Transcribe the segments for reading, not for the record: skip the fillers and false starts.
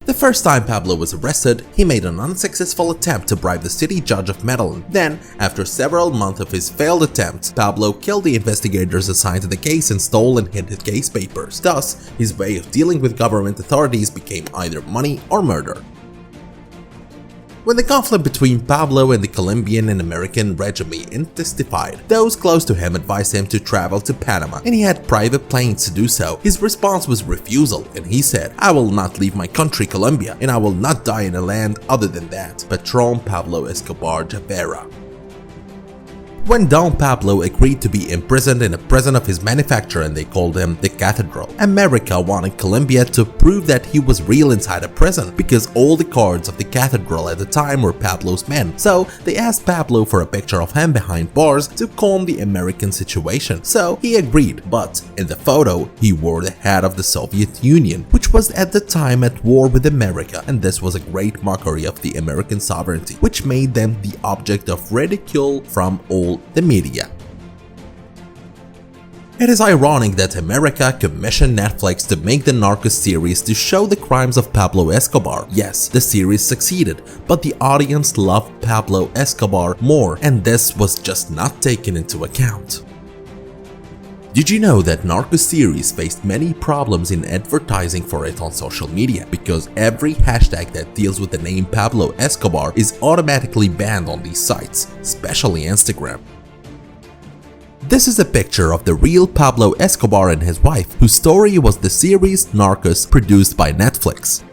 The first time Pablo was arrested, he made an unsuccessful attempt to bribe the city judge of Medellin. Then, after several months of his failed attempts, Pablo killed the investigators assigned to the case and stole and hid his case papers. Thus, his way of dealing with government authorities became either money or murder. When the conflict between Pablo and the Colombian and American regime intensified, those close to him advised him to travel to Panama, and he had private planes to do so. His response was refusal, and he said, "I will not leave my country Colombia, and I will not die in a land other than that." Patron Pablo Escobar Javera. When Don Pablo agreed to be imprisoned in a prison of his manufacture and they called him the Cathedral, America wanted Colombia to prove that he was real inside a prison because all the guards of the Cathedral at the time were Pablo's men. So they asked Pablo for a picture of him behind bars to calm the American situation. So he agreed, but in the photo he wore the hat of the Soviet Union, which was at the time at war with America, and this was a great mockery of the American sovereignty, which made them the object of ridicule from all the media. It is ironic that America commissioned Netflix to make the Narcos series to show the crimes of Pablo Escobar. Yes, the series succeeded, but the audience loved Pablo Escobar more, and this was just not taken into account. Did you know that Narcos series faced many problems in advertising for it on social media because every hashtag that deals with the name Pablo Escobar is automatically banned on these sites, especially Instagram? This is a picture of the real Pablo Escobar and his wife, whose story was the series Narcos produced by Netflix.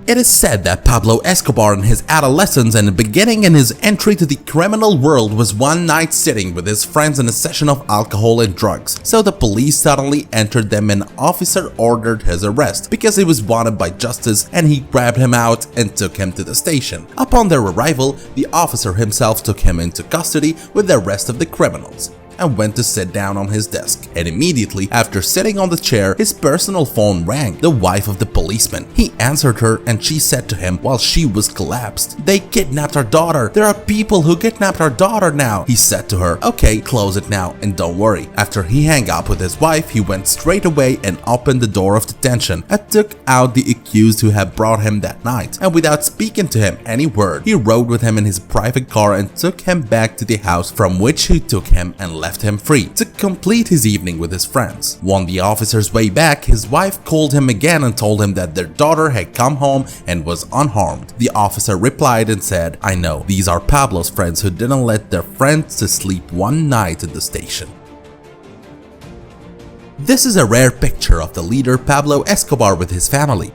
It is said that Pablo Escobar in his adolescence and beginning in his entry to the criminal world was one night sitting with his friends in a session of alcohol and drugs. So the police suddenly entered them and an officer ordered his arrest because he was wanted by justice, and he grabbed him out and took him to the station. Upon their arrival, the officer himself took him into custody with the rest of the criminals and went to sit down on his desk. And immediately after sitting on the chair, his personal phone rang. The wife of the policeman. He answered her and she said to him while she was collapsed, "They kidnapped our daughter. There are people who kidnapped our daughter now." He said to her, "Okay, close it now and don't worry." After he hung up with his wife, he went straight away and opened the door of detention and took out the accused who had brought him that night. And without speaking to him any word, he rode with him in his private car and took him back to the house from which he took him and left him free to complete his evening with his friends. On the officer's way back, his wife called him again and told him that their daughter had come home and was unharmed. The officer replied and said, "I know, these are Pablo's friends who didn't let their friends to sleep one night at the station." This is a rare picture of the leader Pablo Escobar with his family.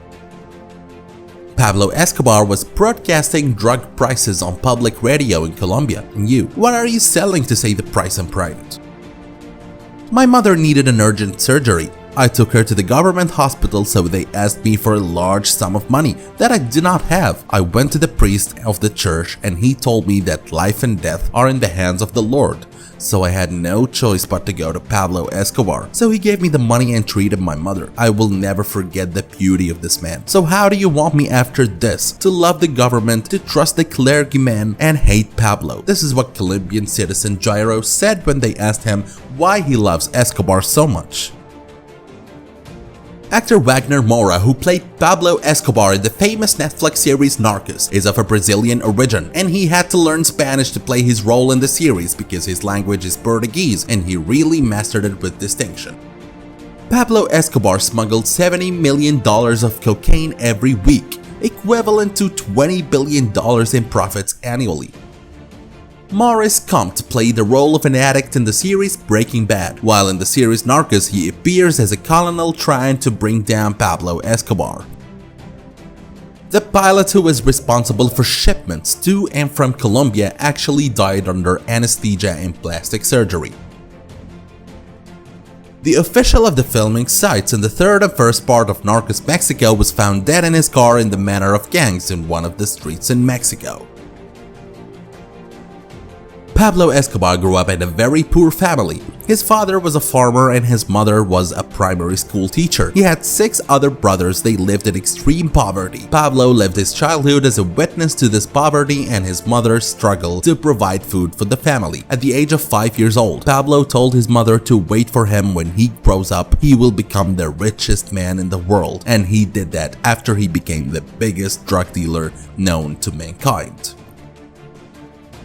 Pablo Escobar was broadcasting drug prices on public radio in Colombia. And you, what are you selling to say the price in private? My mother needed an urgent surgery. I took her to the government hospital, so they asked me for a large sum of money that I do not have. I went to the priest of the church and he told me that life and death are in the hands of the Lord. So I had no choice but to go to Pablo Escobar. So he gave me the money and treated my mother. I will never forget the beauty of this man. So how do you want me after this? To love the government, to trust the clergyman, and hate Pablo? This is what Colombian citizen Jairo said when they asked him why he loves Escobar so much. Actor Wagner Moura, who played Pablo Escobar in the famous Netflix series Narcos, is of a Brazilian origin, and he had to learn Spanish to play his role in the series because his language is Portuguese and he really mastered it with distinction. Pablo Escobar smuggled $70 million of cocaine every week, equivalent to $20 billion in profits annually. Maurice Comte played the role of an addict in the series Breaking Bad, while in the series Narcos he appears as a colonel trying to bring down Pablo Escobar. The pilot who was responsible for shipments to and from Colombia actually died under anesthesia and plastic surgery. The official of the filming sites in the third and first part of Narcos Mexico was found dead in his car in the manner of gangs in one of the streets in Mexico. Pablo Escobar grew up in a very poor family. His father was a farmer and his mother was a primary school teacher. He had 6 other brothers. They lived in extreme poverty. Pablo lived his childhood as a witness to this poverty, and his mother struggled to provide food for the family. At the age of 5 years old, Pablo told his mother to wait for him. When he grows up, he will become the richest man in the world, and he did that after he became the biggest drug dealer known to mankind.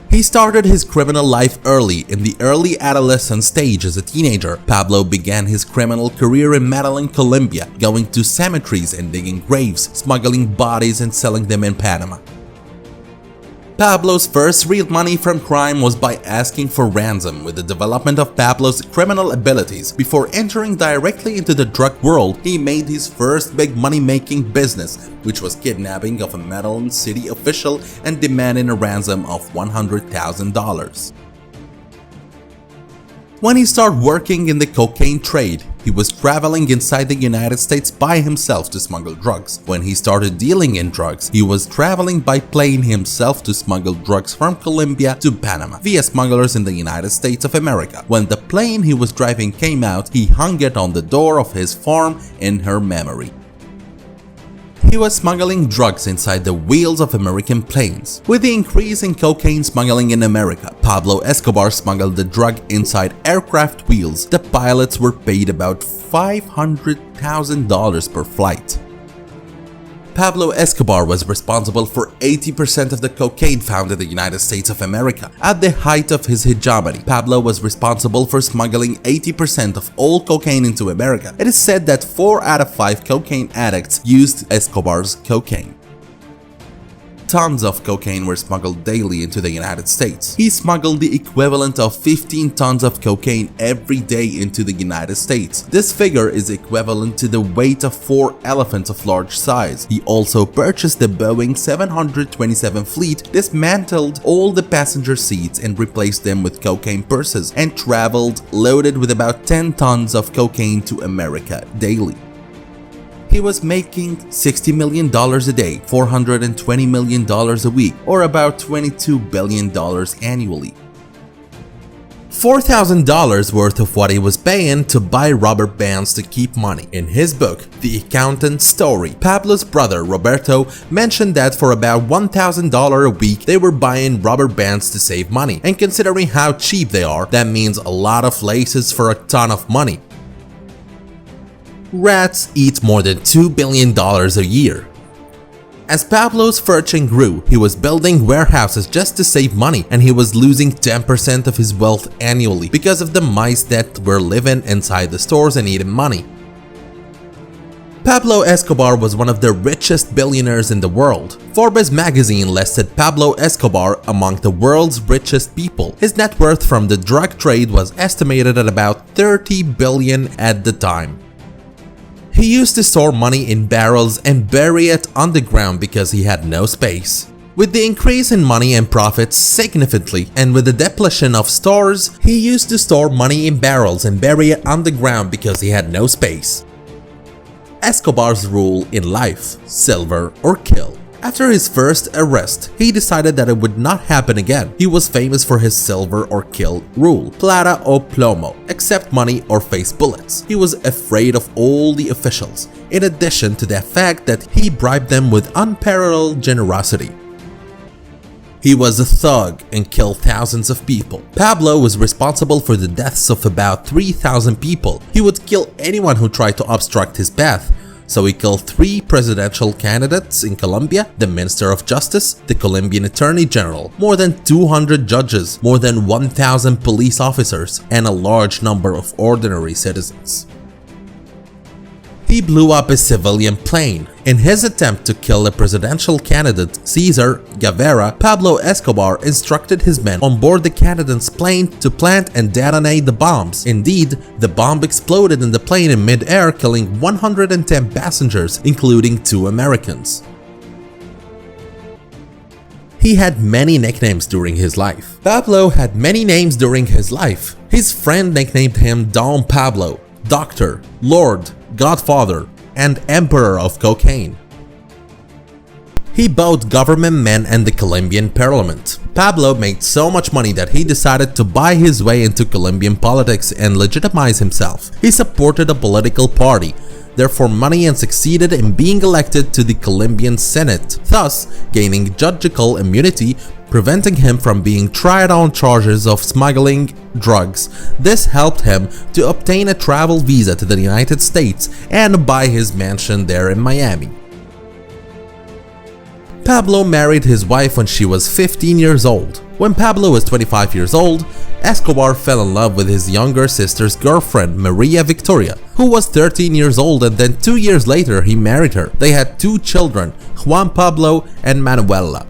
He started his criminal life early. In the early adolescent stage as a teenager, Pablo began his criminal career in Medellin, Colombia, going to cemeteries and digging graves, smuggling bodies and selling them in Panama. Pablo's first real money from crime was by asking for ransom. With the development of Pablo's criminal abilities, before entering directly into the drug world, he made his first big money-making business, which was kidnapping of a Medellin city official and demanding a ransom of $100,000. When he started working in the cocaine trade, he was traveling inside the United States by himself to smuggle drugs. When he started dealing in drugs, he was traveling by plane himself to smuggle drugs from Colombia to Panama via smugglers in the United States of America. When the plane he was driving came out, he hung it on the door of his farm in her memory. He was smuggling drugs inside the wheels of American planes. With the increase in cocaine smuggling in America, Pablo Escobar smuggled the drug inside aircraft wheels. The pilots were paid about $500,000 per flight. Pablo Escobar was responsible for 80% of the cocaine found in the United States of America. At the height of his hegemony, Pablo was responsible for smuggling 80% of all cocaine into America. It is said that 4 out of 5 cocaine addicts used Escobar's cocaine. Tons of cocaine were smuggled daily into the United States. He smuggled the equivalent of 15 tons of cocaine every day into the United States. This figure is equivalent to the weight of 4 elephants of large size. He also purchased the Boeing 727 fleet, dismantled all the passenger seats and replaced them with cocaine purses, and traveled loaded with about 10 tons of cocaine to America daily. He was making $60 million a day, $420 million a week, or about $22 billion annually. $4,000 worth of what he was paying to buy rubber bands to keep money. In his book, The Accountant's Story, Pablo's brother Roberto mentioned that for about $1,000 a week, they were buying rubber bands to save money. And considering how cheap they are, that means a lot of laces for a ton of money. Rats eat more than $2 billion a year. As Pablo's fortune grew, he was building warehouses just to save money, and he was losing 10% of his wealth annually because of the mice that were living inside the stores and eating money. Pablo Escobar was one of the richest billionaires in the world. Forbes magazine listed Pablo Escobar among the world's richest people. His net worth from the drug trade was estimated at about $30 billion at the time. He used to store money in barrels and bury it underground because he had no space. With the increase in money and profits significantly, and with the depletion of stores, he used to store money in barrels and bury it underground because he had no space. Escobar's rule in life: silver or kill. After his first arrest, he decided that it would not happen again. He was famous for his silver or kill rule, plata o plomo, accept money or face bullets. He was afraid of all the officials, in addition to the fact that he bribed them with unparalleled generosity. He was a thug and killed thousands of people. Pablo was responsible for the deaths of about 3,000 people. He would kill anyone who tried to obstruct his path. So he killed 3 presidential candidates in Colombia, the Minister of Justice, the Colombian Attorney General, more than 200 judges, more than 1,000 police officers, and a large number of ordinary citizens. He blew up a civilian plane. In his attempt to kill the presidential candidate Cesar Guevara, Pablo Escobar instructed his men on board the candidate's plane to plant and detonate the bombs. Indeed, the bomb exploded in the plane in mid-air, killing 110 passengers, including 2 Americans. He had many nicknames during his life. Pablo had many names during his life. His friend nicknamed him Don Pablo, Doctor, Lord, Godfather, and Emperor of Cocaine. He bought government men and the Colombian parliament. Pablo made so much money that he decided to buy his way into Colombian politics and legitimize himself. He supported a political party, therefore money, and succeeded in being elected to the Colombian Senate, thus gaining judicial immunity, preventing him from being tried on charges of smuggling drugs. This helped him to obtain a travel visa to the United States and buy his mansion there in Miami. Pablo married his wife when she was 15 years old. When Pablo was 25 years old, Escobar fell in love with his younger sister's girlfriend, Maria Victoria, who was 13 years old, and then 2 years later he married her. They had 2 children, Juan Pablo and Manuela.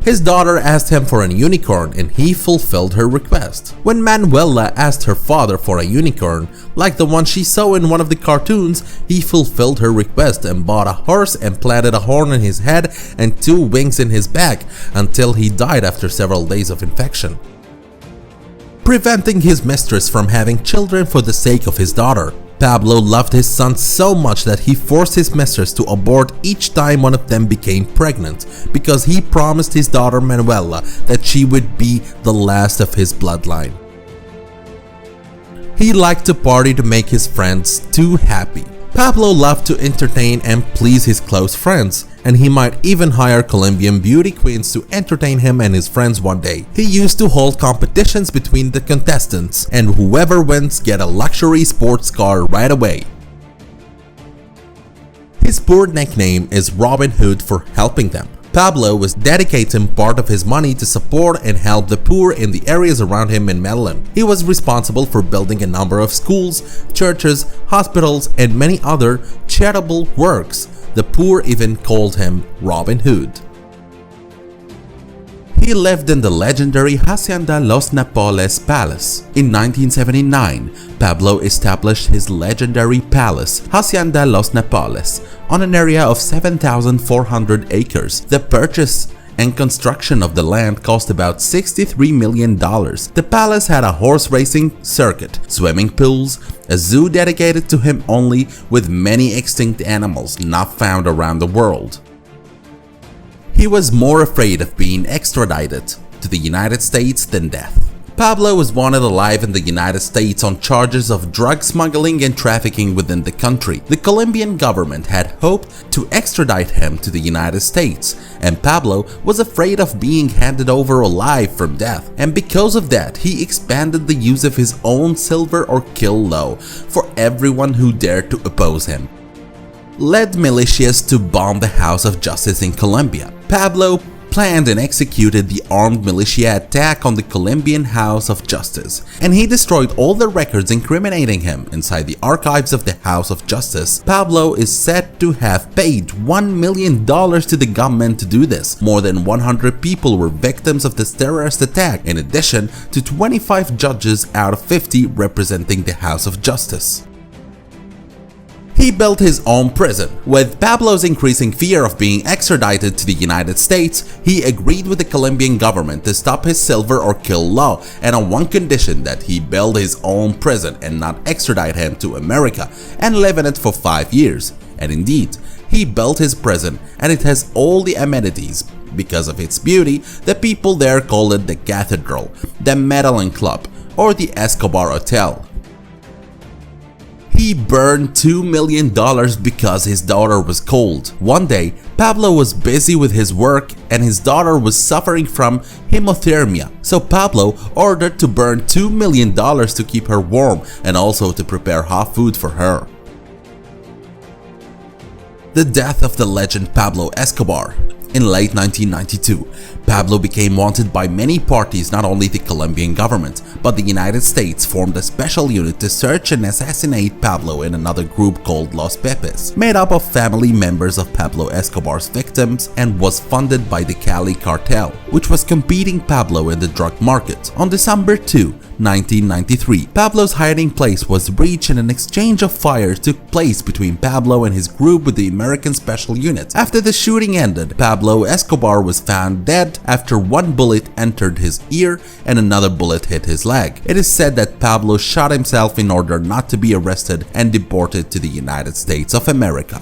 His daughter asked him for a unicorn and he fulfilled her request. When Manuela asked her father for a unicorn, like the one she saw in one of the cartoons, he fulfilled her request and bought a horse and planted a horn in his head and 2 wings in his back until he died after several days of infection, preventing his mistress from having children for the sake of his daughter. Pablo loved his son so much that he forced his mistress to abort each time one of them became pregnant, because he promised his daughter Manuela that she would be the last of his bloodline. He liked to party to make his friends too happy. Pablo loved to entertain and please his close friends, and he might even hire Colombian beauty queens to entertain him and his friends one day. He used to hold competitions between the contestants, and whoever wins get a luxury sports car right away. His poor nickname is Robin Hood for helping them. Pablo was dedicating part of his money to support and help the poor in the areas around him in Medellin. He was responsible for building a number of schools, churches, hospitals, and many other charitable works. The poor even called him Robin Hood. He lived in the legendary Hacienda Los Napoles Palace. In 1979, Pablo established his legendary palace, Hacienda Los Napoles, on an area of 7,400 acres. The purchase and construction of the land cost about $63 million. The palace had a horse racing circuit, swimming pools, a zoo dedicated to him only, with many extinct animals not found around the world. He was more afraid of being extradited to the United States than death. Pablo was wanted alive in the United States on charges of drug smuggling and trafficking within the country. The Colombian government had hoped to extradite him to the United States, and Pablo was afraid of being handed over alive from death. And because of that, he expanded the use of his own silver or kill law for everyone who dared to oppose him. Led militias to bomb the House of Justice in Colombia. Pablo planned and executed the armed militia attack on the Colombian House of Justice, and he destroyed all the records incriminating him inside the archives of the House of Justice. Pablo is said to have paid $1 million to the government to do this. More than 100 people were victims of this terrorist attack, in addition to 25 judges out of 50 representing the House of Justice. He built his own prison. With Pablo's increasing fear of being extradited to the United States, he agreed with the Colombian government to stop his silver or kill law, and on one condition, that he build his own prison and not extradite him to America and live in it for 5 years. And indeed, he built his prison, and it has all the amenities. Because of its beauty, the people there call it the Cathedral, the Medellin Club, or the Escobar Hotel. He burned $2 million because his daughter was cold. One day, Pablo was busy with his work and his daughter was suffering from hemothermia. So Pablo ordered to burn $2 million to keep her warm and also to prepare hot food for her. The death of the legend Pablo Escobar. In late 1992, Pablo became wanted by many parties. Not only the Colombian government, but the United States formed a special unit to search and assassinate Pablo in another group called Los Pepes, made up of family members of Pablo Escobar's victims, and was funded by the Cali cartel, which was competing Pablo in the drug market. On December 2, 1993, Pablo's hiding place was breached and an exchange of fire took place between Pablo and his group with the American Special Unit. After the shooting ended, Pablo Escobar was found dead after one bullet entered his ear and another bullet hit his leg. It is said that Pablo shot himself in order not to be arrested and deported to the United States of America.